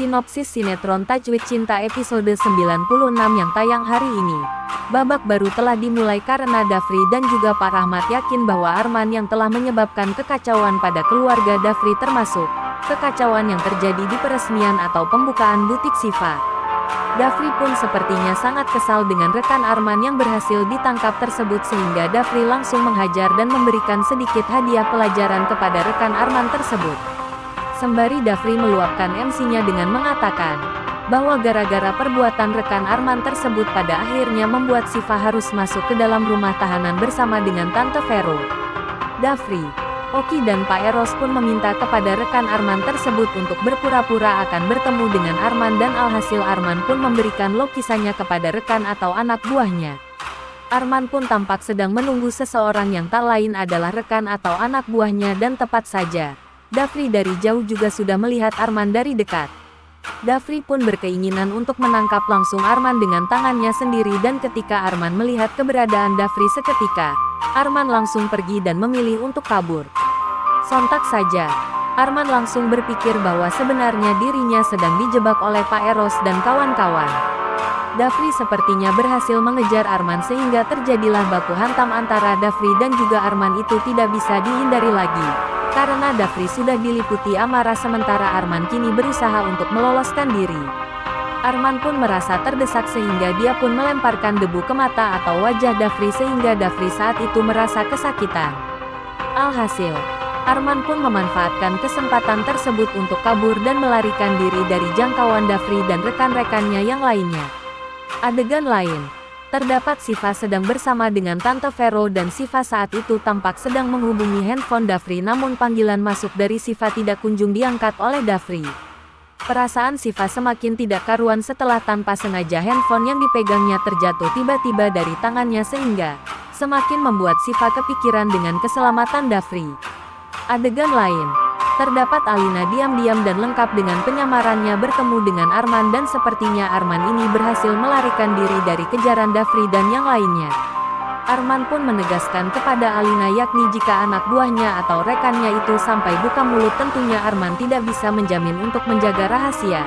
Sinopsis sinetron Tajwid Cinta episode 96 yang tayang hari ini. Babak baru telah dimulai karena Dafri dan juga Pak Rahmat yakin bahwa Arman yang telah menyebabkan kekacauan pada keluarga Dafri termasuk kekacauan yang terjadi di peresmian atau pembukaan butik Siva. Dafri pun sepertinya sangat kesal dengan rekan Arman yang berhasil ditangkap tersebut sehingga Dafri langsung menghajar dan memberikan sedikit hadiah pelajaran kepada rekan Arman tersebut. Sembari Dafri meluapkan MC-nya dengan mengatakan bahwa gara-gara perbuatan rekan Arman tersebut pada akhirnya membuat Siva harus masuk ke dalam rumah tahanan bersama dengan Tante Vero. Dafri, Oki dan Pak Eros pun meminta kepada rekan Arman tersebut untuk berpura-pura akan bertemu dengan Arman dan alhasil Arman pun memberikan lukisannya kepada rekan atau anak buahnya. Arman pun tampak sedang menunggu seseorang yang tak lain adalah rekan atau anak buahnya dan tepat saja Dafri dari jauh juga sudah melihat Arman dari dekat. Dafri pun berkeinginan untuk menangkap langsung Arman dengan tangannya sendiri dan ketika Arman melihat keberadaan Dafri seketika, Arman langsung pergi dan memilih untuk kabur. Sontak saja, Arman langsung berpikir bahwa sebenarnya dirinya sedang dijebak oleh Pak Eros dan kawan-kawan. Dafri sepertinya berhasil mengejar Arman sehingga terjadilah baku hantam antara Dafri dan juga Arman itu tidak bisa dihindari lagi. Karena Dafri sudah diliputi amarah sementara Arman kini berusaha untuk meloloskan diri. Arman pun merasa terdesak sehingga dia pun melemparkan debu ke mata atau wajah Dafri sehingga Dafri saat itu merasa kesakitan. Alhasil, Arman pun memanfaatkan kesempatan tersebut untuk kabur dan melarikan diri dari jangkauan Dafri dan rekan-rekannya yang lainnya. Adegan lain, terdapat Siva sedang bersama dengan Tante Vero dan Siva saat itu tampak sedang menghubungi handphone Dafri namun panggilan masuk dari Siva tidak kunjung diangkat oleh Dafri. Perasaan Siva semakin tidak karuan setelah tanpa sengaja handphone yang dipegangnya terjatuh tiba-tiba dari tangannya sehingga semakin membuat Siva kepikiran dengan keselamatan Dafri. Adegan lain, terdapat Alina diam-diam dan lengkap dengan penyamarannya bertemu dengan Arman dan sepertinya Arman ini berhasil melarikan diri dari kejaran Dafri dan yang lainnya. Arman pun menegaskan kepada Alina yakni jika anak buahnya atau rekannya itu sampai buka mulut tentunya Arman tidak bisa menjamin untuk menjaga rahasia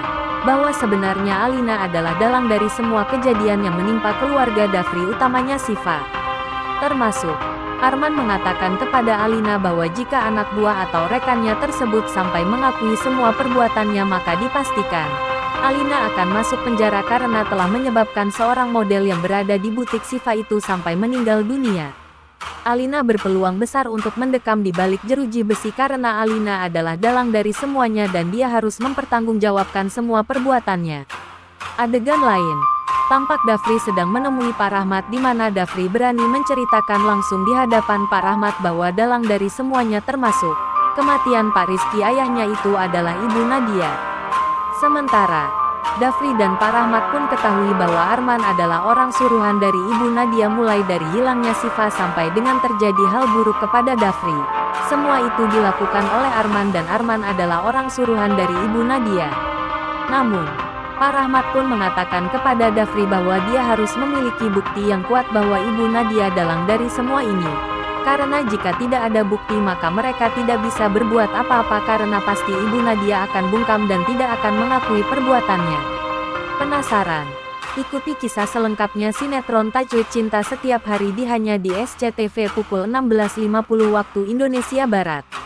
bahwa sebenarnya Alina adalah dalang dari semua kejadian yang menimpa keluarga Dafri utamanya Siva. Termasuk Arman mengatakan kepada Alina bahwa jika anak buah atau rekannya tersebut sampai mengakui semua perbuatannya maka dipastikan Alina akan masuk penjara karena telah menyebabkan seorang model yang berada di butik Siva itu sampai meninggal dunia. Alina berpeluang besar untuk mendekam di balik jeruji besi karena Alina adalah dalang dari semuanya dan dia harus mempertanggungjawabkan semua perbuatannya. Adegan lain, tampak Dafri sedang menemui Pak Rahmat di mana Dafri berani menceritakan langsung di hadapan Pak Rahmat bahwa dalang dari semuanya termasuk kematian Pak Rizky ayahnya itu adalah Ibu Nadia. Sementara, Dafri dan Pak Rahmat pun ketahui bahwa Arman adalah orang suruhan dari Ibu Nadia mulai dari hilangnya Siva sampai dengan terjadi hal buruk kepada Dafri. Semua itu dilakukan oleh Arman dan Arman adalah orang suruhan dari Ibu Nadia. Namun, Pak Rahmat pun mengatakan kepada Dafri bahwa dia harus memiliki bukti yang kuat bahwa Ibu Nadia dalang dari semua ini. Karena jika tidak ada bukti maka mereka tidak bisa berbuat apa-apa karena pasti Ibu Nadia akan bungkam dan tidak akan mengakui perbuatannya. Penasaran? Ikuti kisah selengkapnya sinetron Tajwid Cinta setiap hari hanya di SCTV pukul 16.50 waktu Indonesia Barat.